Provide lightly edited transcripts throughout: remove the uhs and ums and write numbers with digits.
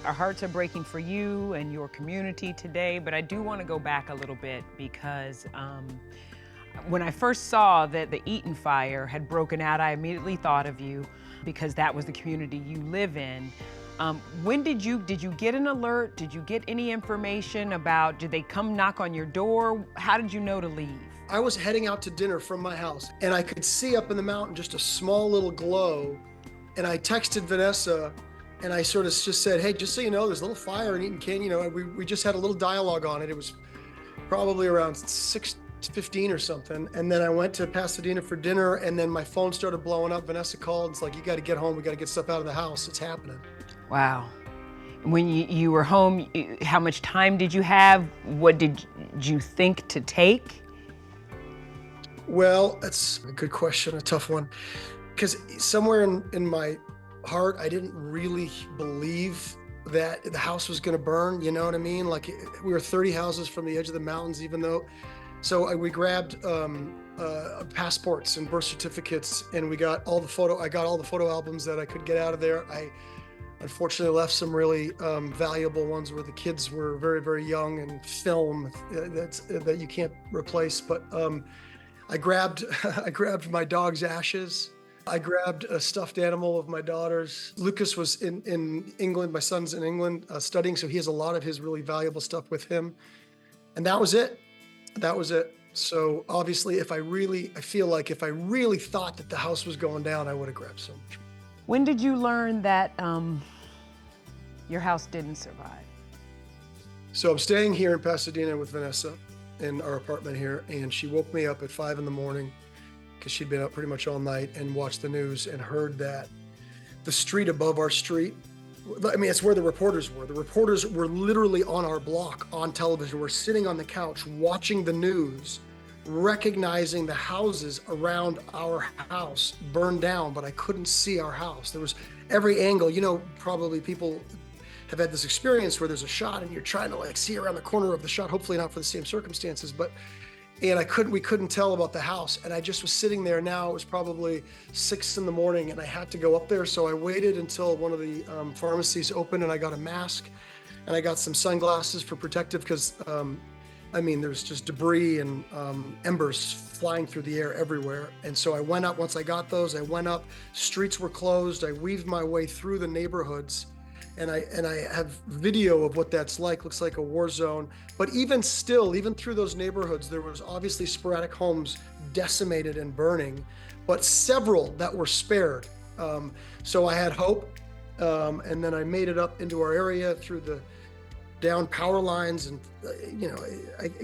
Our hearts are breaking for you and your community today, but I do want to go back a little bit because when I first saw that the Eaton fire had broken out, I immediately thought of you because that was the community you live in. When did you get an alert? Did you get any information about, did they come knock on your door? How did you know to leave? I was heading out to dinner from my house and I could see up in the mountain just a small little glow. And I texted Vanessa and I sort of just said, hey, just so you know, there's a little fire in Eaton Canyon. We just had a little dialogue on it. It was probably around 6:15 or something. And then I went to Pasadena for dinner and then my phone started blowing up. Vanessa called. It's like, you got to get home. We got to get stuff out of the house. It's happening. Wow. When you were home, how much time did you have? What did you think to take? Well, that's a good question, a tough one. Because somewhere in my heart, I didn't really believe that the house was going to burn. You know what I mean? Like we were 30 houses from the edge of the mountains, even though. So we grabbed passports and birth certificates, and we got all the I got all the photo albums that I could get out of there. I unfortunately left some really valuable ones where the kids were very, very young, and film that you can't replace. But I grabbed my dog's ashes. I grabbed a stuffed animal of my daughter's. Lucas was in England. My son's in England studying, so he has a lot of his really valuable stuff with him. And that was it. That was it. So obviously, I feel like if I really thought that the house was going down, I would have grabbed so much. When did you learn that your house didn't survive? So I'm staying here in Pasadena with Vanessa in our apartment here, and she woke me up at 5 a.m. because she'd been up pretty much all night and watched the news and heard that the street above our street, I mean, it's where the reporters were. The reporters were literally on our block on television. We're sitting on the couch watching the news, recognizing the houses around our house burned down, but I couldn't see our house. There was every angle, probably people have had this experience where there's a shot and you're trying to like see around the corner of the shot, hopefully not for the same circumstances, and we couldn't tell about the house. And I just was sitting there. Now it was probably 6 a.m. and I had to go up there. So I waited until one of the pharmacies opened and I got a mask and I got some sunglasses for protective because there's just debris and embers flying through the air everywhere. And so I went up. Once I got those, I went up. Streets were closed. I weaved my way through the neighborhoods. And I have video of what that's like. Looks like a war zone. But even through those neighborhoods, there was obviously sporadic homes decimated and burning, but several that were spared. So I had hope. And then I made it up into our area through the down power lines, and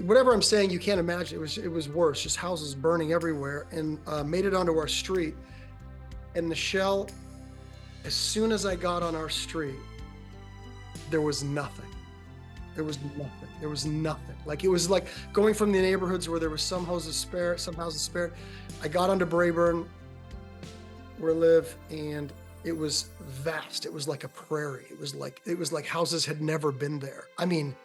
whatever I'm saying, you can't imagine. It was worse, just houses burning everywhere, and made it onto our street. And Nischelle, as soon as I got on our street, there was nothing. There was nothing. Like it was like going from the neighborhoods where there were some houses spared. I got onto Brayburn, where I live, and it was vast. It was like a prairie. It was like houses had never been there. I mean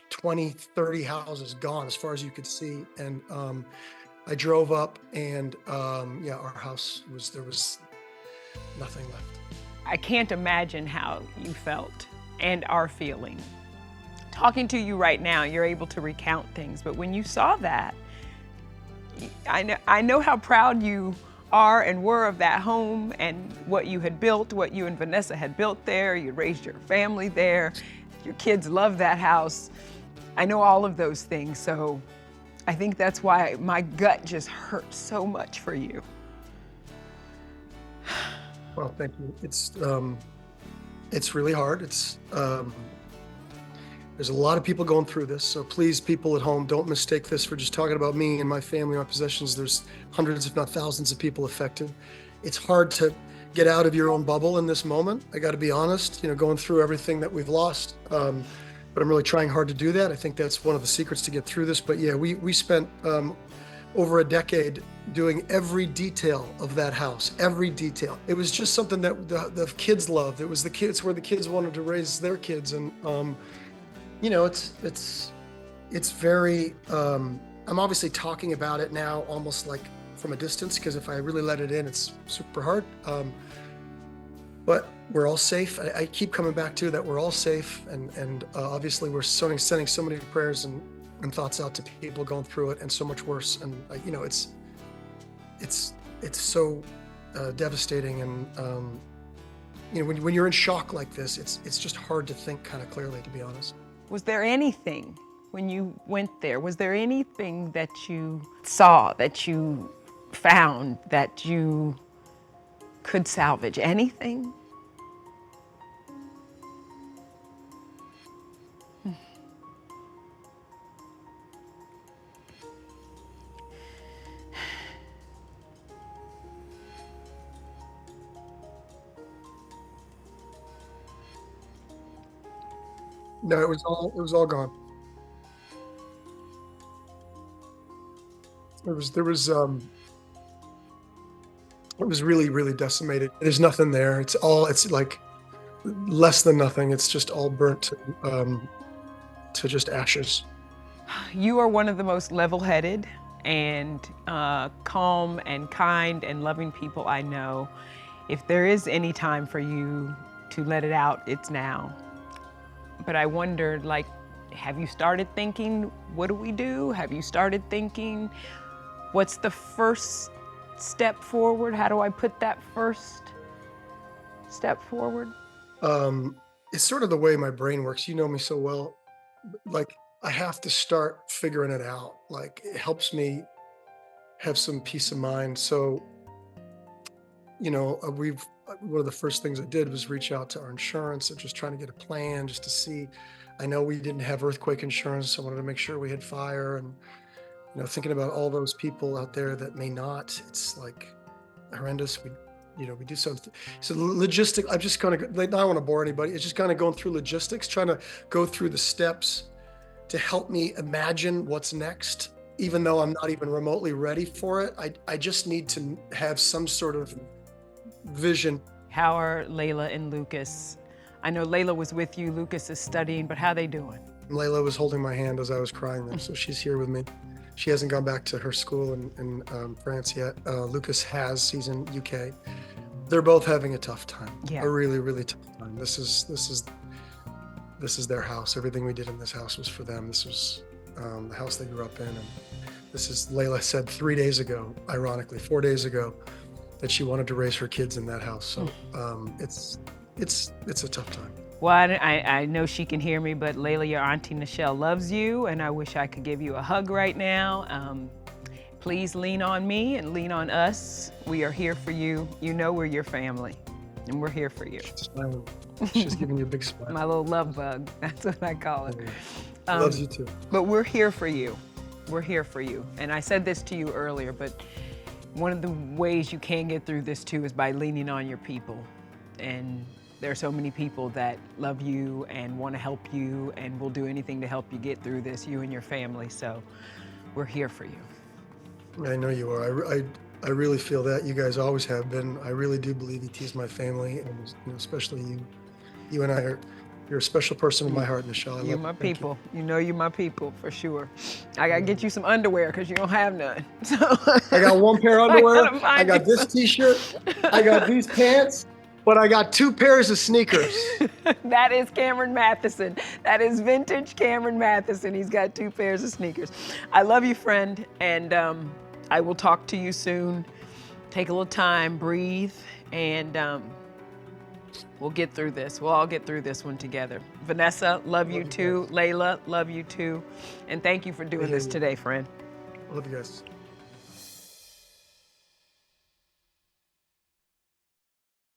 20, 30 houses gone as far as you could see. And I drove up, and our house there was nothing left. I can't imagine how you felt and are feeling. Talking to you right now, you're able to recount things, but when you saw that, I know how proud you are and were of that home and what you had built, what you and Vanessa had built there. You raised your family there. Your kids love that house. I know all of those things, so I think that's why my gut just hurts so much for you. Well, thank you. It's really hard. There's a lot of people going through this. So please, people at home, don't mistake this for just talking about me and my family, my possessions. There's hundreds, if not thousands of people affected. It's hard to get out of your own bubble in this moment. I got to be honest, going through everything that we've lost. But I'm really trying hard to do that. I think that's one of the secrets to get through this. But yeah, we spent over a decade doing every detail of that house, every detail. It was just something that the kids loved. It was the kids where the kids wanted to raise their kids. And, it's very, I'm obviously talking about it now almost from a distance, because if I really let it in, it's super hard. But we're all safe. I keep coming back to that we're all safe, and obviously we're sending so many prayers and thoughts out to people going through it, and so much worse. And it's so devastating, and when you're in shock like this, it's just hard to think kind of clearly, to be honest. Was there anything when you went there? Was there anything that you saw, that you found, that you could salvage? Anything? No, it was all gone. It was really, really decimated. There's nothing there. It's like less than nothing. It's just all burnt to just ashes. You are one of the most level-headed and calm and kind and loving people I know. If there is any time for you to let it out, it's now. But I wondered, like, have you started thinking, what do we do? Have you started thinking, what's the first step forward? How do I put that first step forward? It's sort of the way my brain works. You know me so well. Like, I have to start figuring it out. Like, it helps me have some peace of mind. So, one of the first things I did was reach out to our insurance and just trying to get a plan just to see. I know we didn't have earthquake insurance, so I wanted to make sure we had fire, and thinking about all those people out there that may not. It's like horrendous. We do something. So logistic. I'm just kind of, I don't want to bore anybody. It's just kind of going through logistics, trying to go through the steps to help me imagine what's next, even though I'm not even remotely ready for it. I just need to have some sort of vision. How are Leila and Lucas? I know Leila was with you, Lucas is studying, but how are they doing? Leila was holding my hand as I was crying there, so she's here with me. She hasn't gone back to her school in France yet. Lucas has. He's in UK. They're both having a tough time. Yeah. A really, really tough time. This is their house. Everything we did in this house was for them. This was the house they grew up in, and this is, Leila said 3 days ago, ironically 4 days ago, that she wanted to raise her kids in that house. So it's a tough time. Well, I know she can hear me, but Leila, your auntie Nischelle loves you, and I wish I could give you a hug right now. Please lean on me and lean on us. We are here for you. You know we're your family, and we're here for you. She's smiling. She's giving you a big smile. My little love bug, that's what I call it. Loves you too. But we're here for you. We're here for you. And I said this to you earlier, but one of the ways you can get through this too is by leaning on your people. And there are so many people that love you and want to help you and will do anything to help you get through this, you and your family. So we're here for you. I know you are. I really feel that. You guys always have been. I really do believe ET is my family, and especially you. You and you're a special person in my heart, Nischelle. You're my people. You know you're my people, for sure. I gotta get you some underwear because you don't have none. So I got one pair of underwear. I got this t-shirt. I got these pants. But I got 2 pairs of sneakers. That is Cameron Mathison. That is vintage Cameron Mathison. He's got 2 pairs of sneakers. I love you, friend, and I will talk to you soon. Take a little time, breathe, and we'll get through this. We'll all get through this one together. Vanessa, love you too. Leila, love you too. And thank you for doing this today, friend. I love you guys.